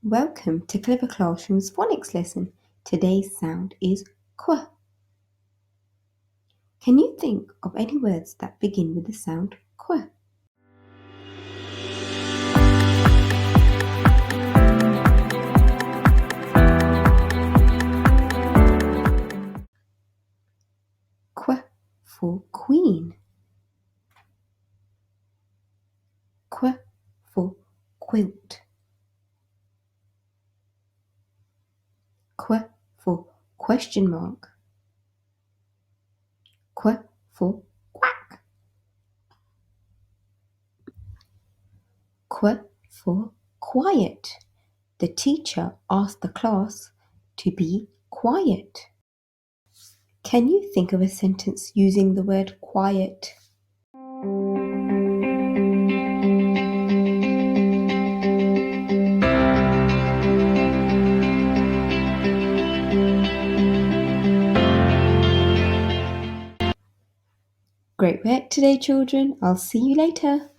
Welcome to Clever Classroom's Phonics Lesson. Today's sound is qu. Can you think of any words that begin with the sound qu? Qu for queen. Qu for quilt. Qu for question mark. Qu for quack. Qu for quiet. The teacher asked the class to be quiet. Can you think of a sentence using the word quiet? Great work today, children. I'll see you later.